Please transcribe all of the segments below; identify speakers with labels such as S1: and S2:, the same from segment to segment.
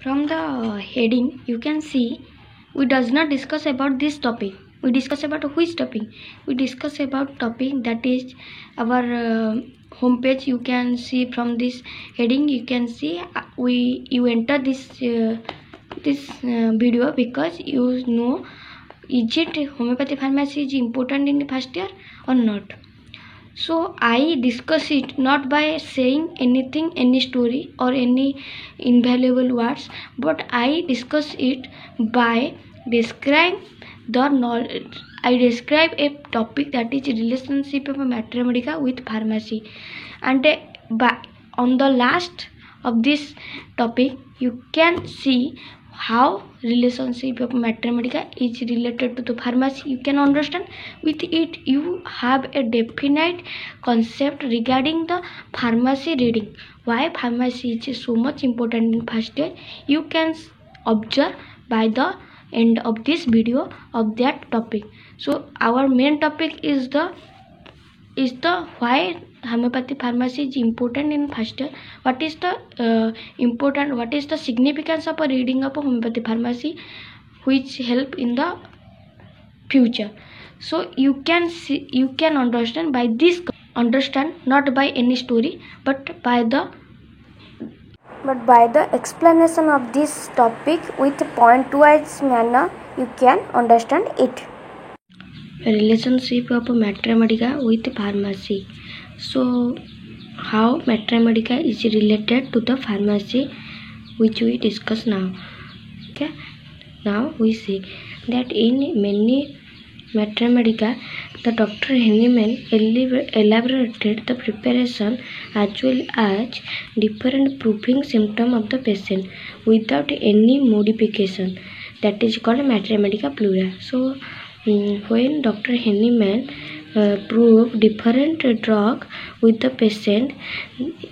S1: From the heading you can see we does not discuss about this topic. We discuss about which topic? We discuss about topic that is our homepage. You can see from this heading you can see you enter this video because you know is it homeopathy pharmacy is important in the first year or not. So I discuss it not by saying anything, any story or any invaluable words, but I discuss it by describe the knowledge. I describe a topic that is relationship of Mathematica with pharmacy, and on the last of this topic you can see how relationship of Mathematica is related to the pharmacy. You can understand with it you have a definite concept regarding the pharmacy reading. Why pharmacy is so much important in first year you can observe by the end of this video of that topic. So our main topic is the why homeopathy pharmacy is important in first year. What is the significance of a reading of a homeopathy pharmacy which help in the future. So you can see, you can understand by this, understand not by any story but by the explanation of this topic with point-wise manner you can understand it. Relationship of Mathematica with pharmacy. So how Mathematica is related to the pharmacy which we discuss now. Okay, now we see that in many Mathematica the Dr. Henneman elaborated the preparation as well as different proving symptom of the patient without any modification. That is called Mathematica Plura. So when Dr. Henneman prove different drug with the patient,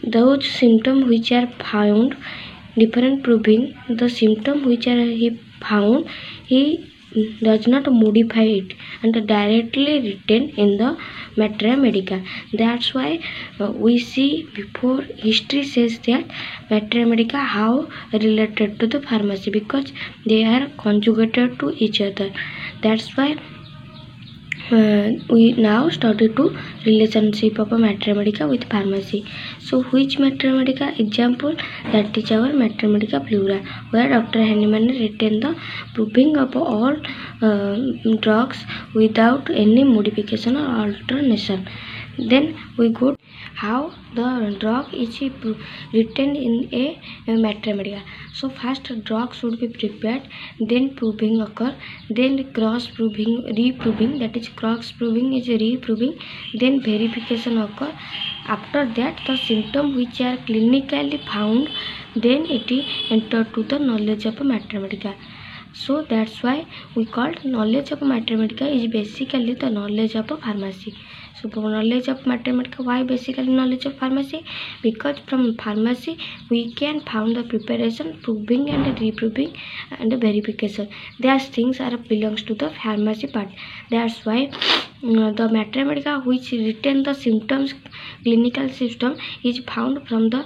S1: those symptoms which are found different proving the symptom which are he found, he does not modify it and directly written in the Mathematica. That's why we see before history says that Mathematica how related to the pharmacy because they are conjugated to each other. That's why we now study to relationship of a Mathematica with pharmacy. So which Mathematica example? That is our Mathematica Plura, where Dr. Henneman written the proving of all drugs without any modification or alternation. Then we go how the drug is written in a Mathematica. So first drug should be prepared, then proving occur, then cross proving, reproving, that is cross proving is reproving, then verification occur. After that the symptom which are clinically found, then it is entered to the knowledge of Mathematica. So that's why we called knowledge of Mathematica is basically the knowledge of a pharmacy. So knowledge of Mathematica, why basically knowledge of pharmacy? Because from pharmacy we can found the preparation, proving and reproving and verification. These things are belongs to the pharmacy part. That's why the Mathematica which written the symptoms, clinical system is found from the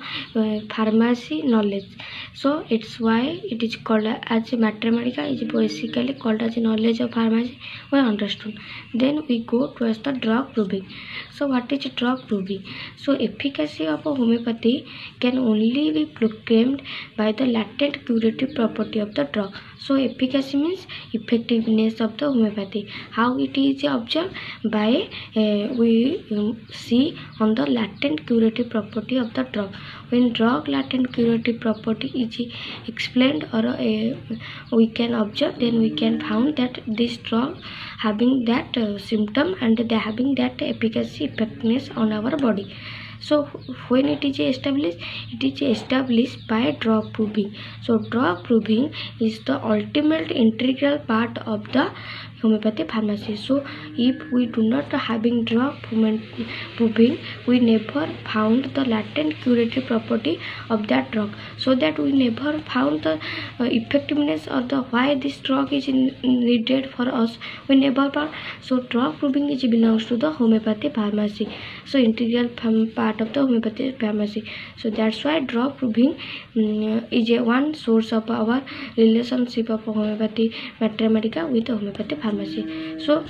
S1: pharmacy knowledge. So it's why it is called as Mathematica is basically called as knowledge of pharmacy. We understood. Then we go towards the drug proving. So what is drug proving? So efficacy of a homeopathy can only be proclaimed by the latent curative property of the drug. So efficacy means effectiveness of the homeopathy. How it is observed? By we see on the latent curative property of the drug. When drug latent curative property is explained or we can observe, then we can found that this drug having that symptom and they having that efficacy effectiveness on our body. So when it is established by drug proving. So drug proving is the ultimate integral part of the homeopathy pharmacy. So if we do not having drug proving, we never found the latent curative property of that drug, so that we never found the effectiveness or the why this drug is needed for us, we never found. So drug proving is belongs to the homeopathy pharmacy, so integral part of the homeopathy pharmacy. So that's why drug proving is a one source of our relationship of homeopathy Maitreyya Medica with homeopathy pharmacy. So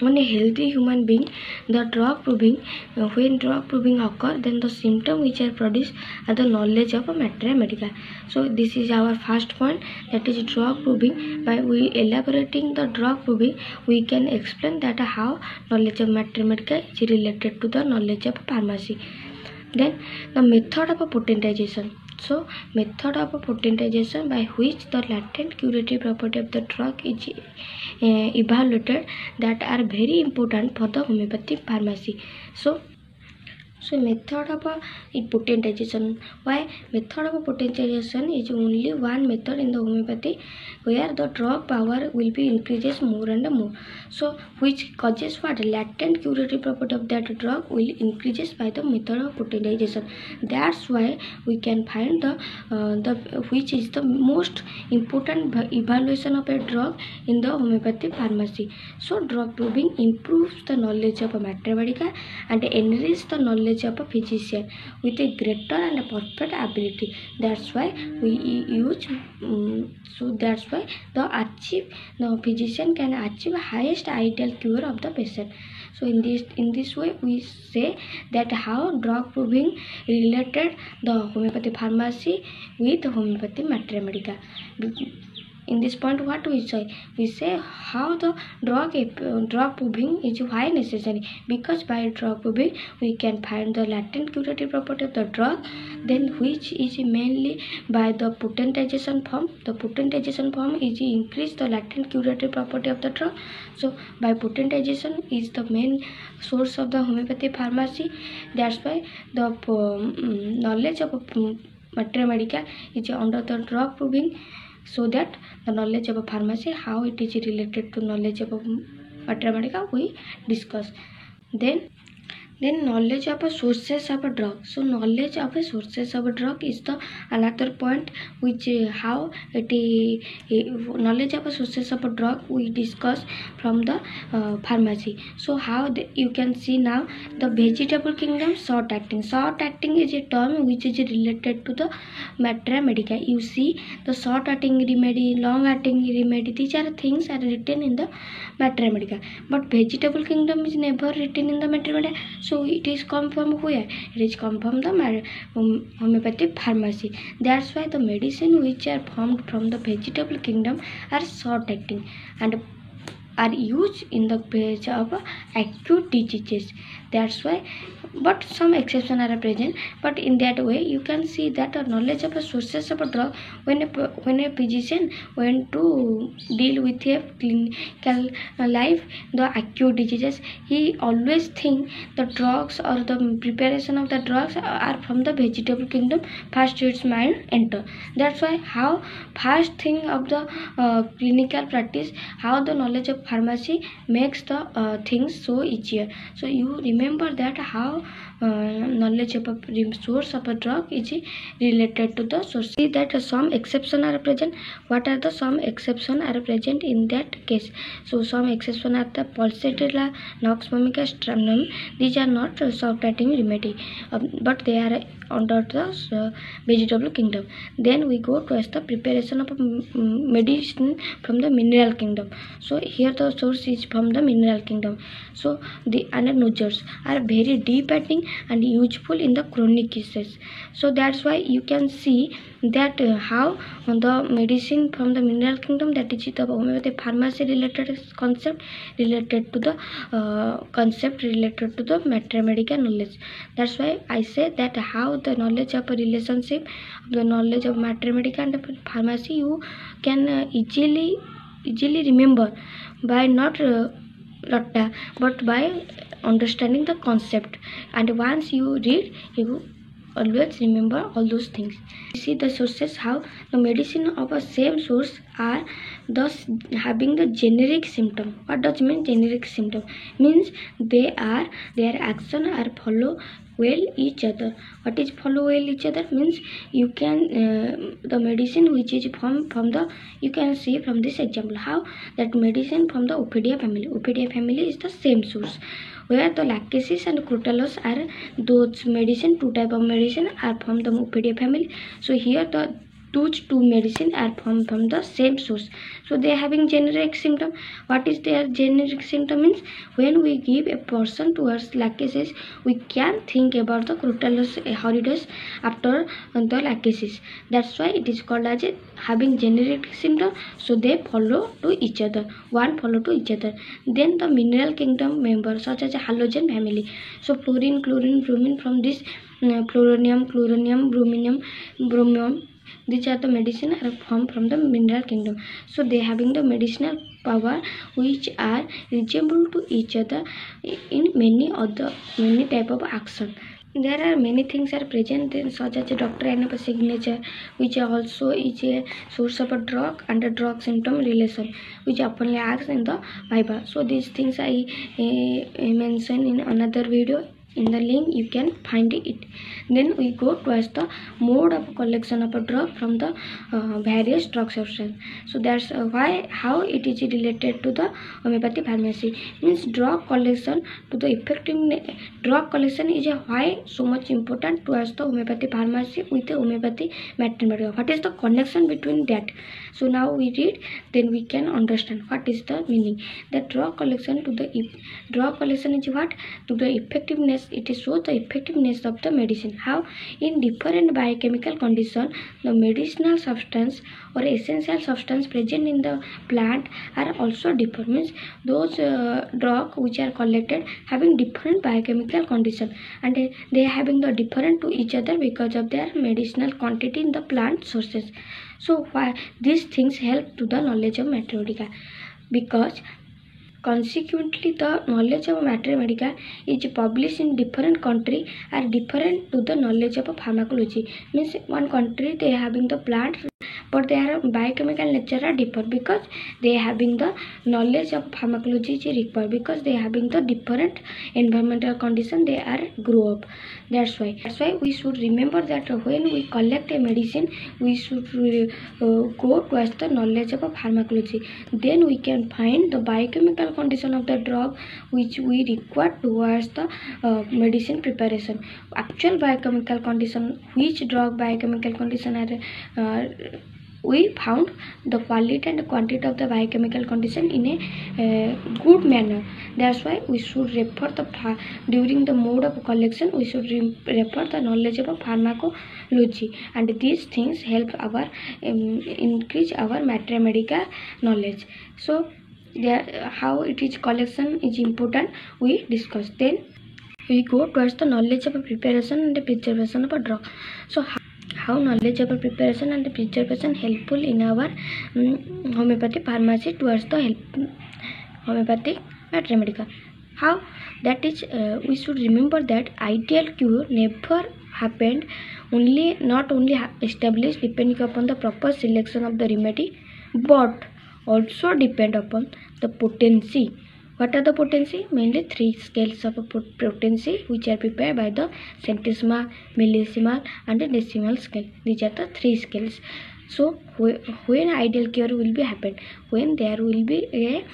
S1: on a healthy human being, the drug proving, when drug proving occur, then the symptom which are produced are the knowledge of Maitreyya Medica. So this is our first point, that is drug proving. By we elaborating the drug proving, we can explain that how knowledge of Maitreyya Medica is related to the knowledge of pharmacy. Then the method of potentization. So method of potentization by which the latent curative property of the drug is evaluated, that are very important for the homeopathy pharmacy. So method of potentization. Why method of potentization is only one method in the homeopathy where the drug power will be increases more and more. So which causes what latent curative property of that drug will increases by the method of potentization. That's why we can find the which is the most important evaluation of a drug in the homeopathy pharmacy. So drug proving improves the knowledge of Maitreyya Medica and enriches the knowledge of a physician with a greater and a perfect ability. That's why we use so that's why the physician can achieve highest ideal cure of the patient. So in this way we say that how drug proving related the homeopathy pharmacy with homeopathy Maitreyya Medica. In this point, what we say how the drug proving is why necessary, because by drug proving we can find the latent curative property of the drug, then which is mainly by the potentization form. The potentization form is increase the latent curative property of the drug. So by potentization is the main source of the homeopathy pharmacy. That's why the knowledge of Maitreyya Medica is under the drug proving. So that the knowledge of a pharmacy, how it is related to knowledge of a Maitreyya Medica, we discuss. Then knowledge of a sources of a drug. So knowledge of a sources of a drug is the another point which how it knowledge of a sources of a drug we discuss from the pharmacy. So how you can see now the vegetable kingdom short acting. Short acting is a term which is related to the Maitreyya Medica. You see the short acting remedy, long acting remedy, these are things are written in the Maitreyya Medica, but vegetable kingdom is never written in the Maitreyya Medica. So it is come from where? It is come from the homeopathic pharmacy. That's why the medicine which are formed from the vegetable kingdom are short acting and are used in the case of acute diseases. That's why, but some exceptions are present. But in that way, you can see that the knowledge of the sources of a drug, when a physician went to deal with a clinical life, the acute diseases, he always think the drugs or the preparation of the drugs are from the vegetable kingdom. First, its mind enter. That's why how first thing of the clinical practice, how the knowledge of pharmacy makes the things so easier. So you remember that how knowledge of a source of a drug is related to the source. See that some exceptions are present. What are the some exceptions are present in that case? So some exceptions are the Pulsatilla, Nox vomica, stramonium. These are not short acting remedy, but they are under the vegetable kingdom. Then we go to the preparation of medicine from the mineral kingdom. So here the source is from the mineral kingdom. So the nodules are very deep acting and useful in the chronic cases. So that's why you can see that how the medicine from the mineral kingdom, that is the homeopathic pharmacy related concept related to the Maitreyya Medica knowledge. That's why I say that how the knowledge of a relationship, the knowledge of Maitreyya Medica and pharmacy, you can easily remember by not but by understanding the concept. And once you read, you always remember all those things. See the sources, how the medicine of a same source are thus having the generic symptom. What does mean generic symptom? Means their action are follow well each other. What is follow well each other? Means you can the medicine which is from the, you can see from this example how that medicine from the Ophidia family. Ophidia family is the same source, where the lachesis and crotalus are those medicine, two type of medicine are from the Ophidia family. So here the those two medicine are from the same source, so they are having generic symptom. What is their generic symptom? Means when we give a person towards lachesis, we can think about the crotalus horridus after the lachesis. That's why it is called as a having generic symptom. So they follow to each other, one follow to each other. Then the mineral kingdom members such as a halogen family. So fluorine, chlorine, bromine, from this fluoronium, bromium, these are the medicine are from the mineral kingdom. So they having the medicinal power which are resemble to each other in many type of action. There are many things are present in such as a doctrine of a signature, which also is a source of a drug and a drug symptom relation, which often acts in the Bible. So these things I mentioned in another video. In the link you can find it. Then we go towards the mode of collection of a drug from the various drug substance. So that's why how it is related to the homeopathy pharmacy. Means drug collection to the effectiveness. Drug collection is a why so much important towards the homeopathy pharmacy with the homeopathy mathematics. What is the connection between that? So now we read, then we can understand what is the meaning. The drug collection to the drug collection is what? To the effectiveness. It shows the effectiveness of the medicine. How? In different biochemical condition, the medicinal substance or essential substance present in the plant are also different. Means those drugs which are collected having different biochemical condition, and they are having the different to each other because of their medicinal quantity in the plant sources. So why these things help to the knowledge of mathematics? Because consequently, the knowledge of mathematics is published in different country are different to the knowledge of pharmacology. Means one country they having the plant, but their biochemical nature are different because they having the knowledge of pharmacology is required, because they having the different environmental condition they are grow up. That's why we should remember that when we collect a medicine, we should go towards the knowledge of pharmacology. Then we can find the biochemical condition of the drug which we require towards the medicine preparation. Actual biochemical condition, which drug biochemical condition are we found the quality and quantity of the biochemical condition in a good manner. That's why we should refer the during the mode of collection we should refer the knowledge of pharmacology, and these things help our increase our mathematical knowledge. So how it is collection is important we discuss. Then we go towards the knowledge of preparation and the preservation of a drug. So how knowledge of preparation and the preservation helpful in our homeopathy pharmacy towards the help homeopathic mathematics. How? That is we should remember that ideal cure never happened, not only established depending upon the proper selection of the remedy, but also depend upon the potency. What are the potency? Mainly 3 scales of potency which are prepared by the centesimal, millesimal and the decimal scale. These are the 3 scales. So when ideal cure will be happen? When there will be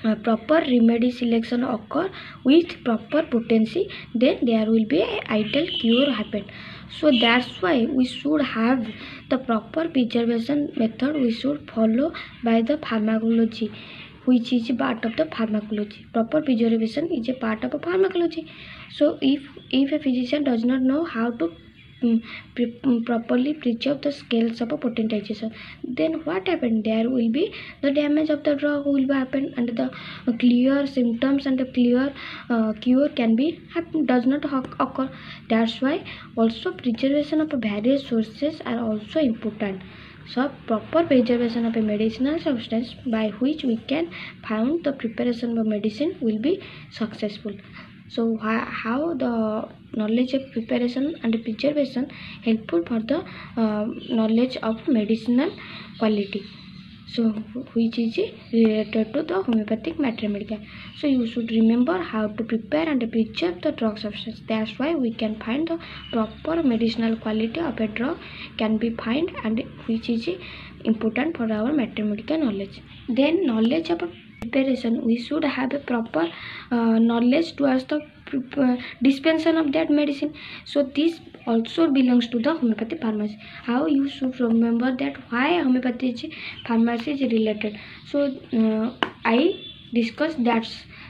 S1: a proper remedy selection occur with proper potency, then there will be an ideal cure happen. So that's why we should have the proper preservation method we should follow by the pharmacology, which is a part of the pharmacology. Proper preservation is a part of a pharmacology. So if a physician does not know how to properly preserve the scales of a potentization, then what happened? There will be the damage of the drug will be happen, and the clear symptoms and the clear cure can be happen, does not occur. That's why also preservation of various sources are also important. So proper preservation of a medicinal substance by which we can find the preparation of medicine will be successful. So how the knowledge of preparation and preservation helpful for the knowledge of medicinal quality. So which is related to the homeopathic mathematics. So you should remember how to prepare and preserve the drug substance. That's why we can find the proper medicinal quality of a drug can be found, and which is important for our mathematical knowledge. Then knowledge of preparation, we should have a proper knowledge towards the dispensation of that medicine. So this also belongs to the homeopathy pharmacy. How you should remember that why homeopathy pharmacy is related. So I discuss that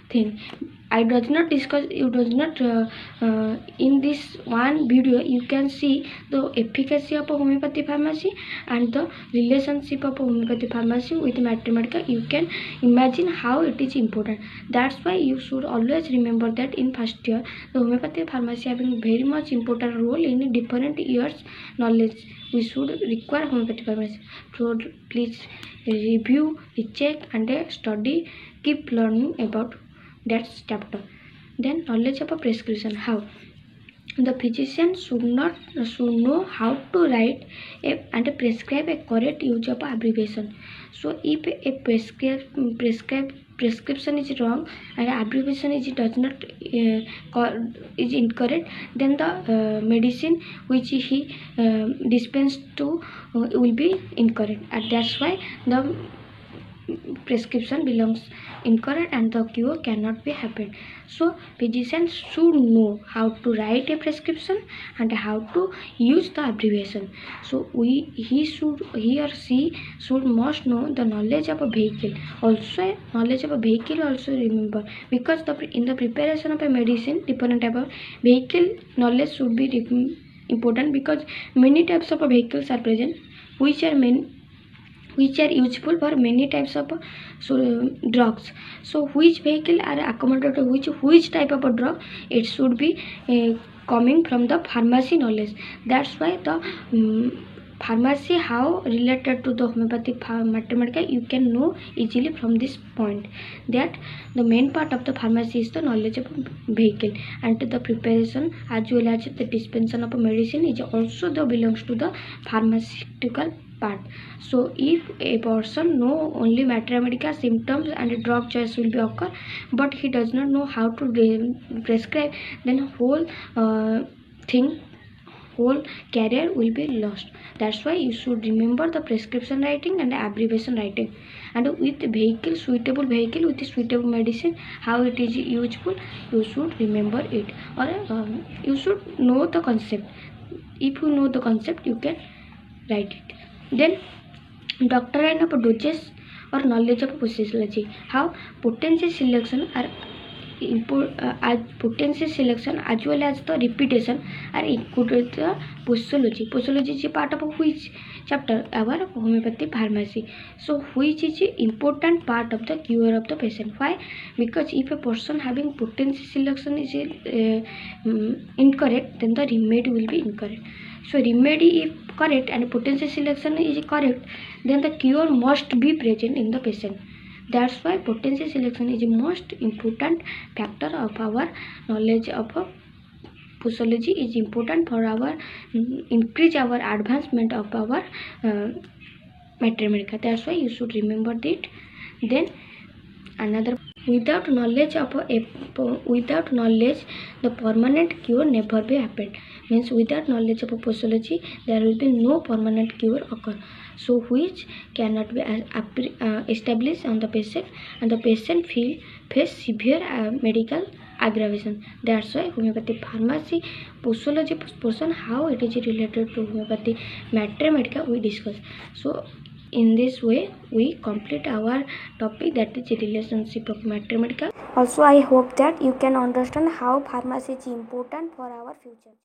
S1: thing. I does not discuss, you does not in this one video you can see the efficacy of a homeopathy pharmacy and the relationship of a homeopathy pharmacy with mathematical. You can imagine how it is important. That's why you should always remember that in first year the homeopathy pharmacy having very much important role in different years knowledge. We should require homeopathy pharmacy. So please review, recheck and study, keep learning about that chapter. Then knowledge of a prescription. How the physician should know how to write and prescribe a correct use of abbreviation. So if a prescription is wrong and abbreviation does not is incorrect, then the medicine which he dispensed to will be incorrect, and that's why the prescription belongs incorrect and the cure cannot be happened. So physicians should know how to write a prescription and how to use the abbreviation. So he or she must know the knowledge of a vehicle. Also knowledge of a vehicle also remember, because in the preparation of a medicine different type of vehicle knowledge should be important, because many types of vehicles are present which are useful for many types of drugs. So which vehicle are accommodated which type of a drug, it should be coming from the pharmacy knowledge. That's why the pharmacy how related to the homeopathic mathematical you can know easily from this point, that the main part of the pharmacy is the knowledge of vehicle, and the preparation as well as the dispensation of a medicine is also the belongs to the pharmaceutical part. So if a person know only mathematical symptoms and drug choice will be occur, but he does not know how to prescribe, then whole career will be lost. That's why you should remember the prescription writing and abbreviation writing, and with vehicle, suitable vehicle with suitable medicine, how it is useful, you should remember it, or you should know the concept. If you know the concept, you can write it. Then doctrine of doses or knowledge of posology. How potency selection are as potency selection as well as the repetition are included the posology. Posology is a part of which chapter? Our homeopathy pharmacy. So which is an important part of the cure of the patient. Why? Because if a person having potency selection is incorrect, then the remedy will be incorrect. So remedy if correct and potency selection is correct, then the cure must be present in the patient. That's why potency selection is the most important factor of our knowledge of posology, is important for our increase our advancement of our mathematics. That's why you should remember that. Then another, without knowledge the permanent cure never be happened. Means without knowledge of posology there will be no permanent cure occur, so which cannot be established on the patient, and the patient face severe medical aggravation. That's why homeopathy pharmacy posology portion, how it is related to homeopathy mathematics we discuss. So in this way we complete our topic, that is relationship of mathematics. Also I hope that you can understand how pharmacy is important for our future.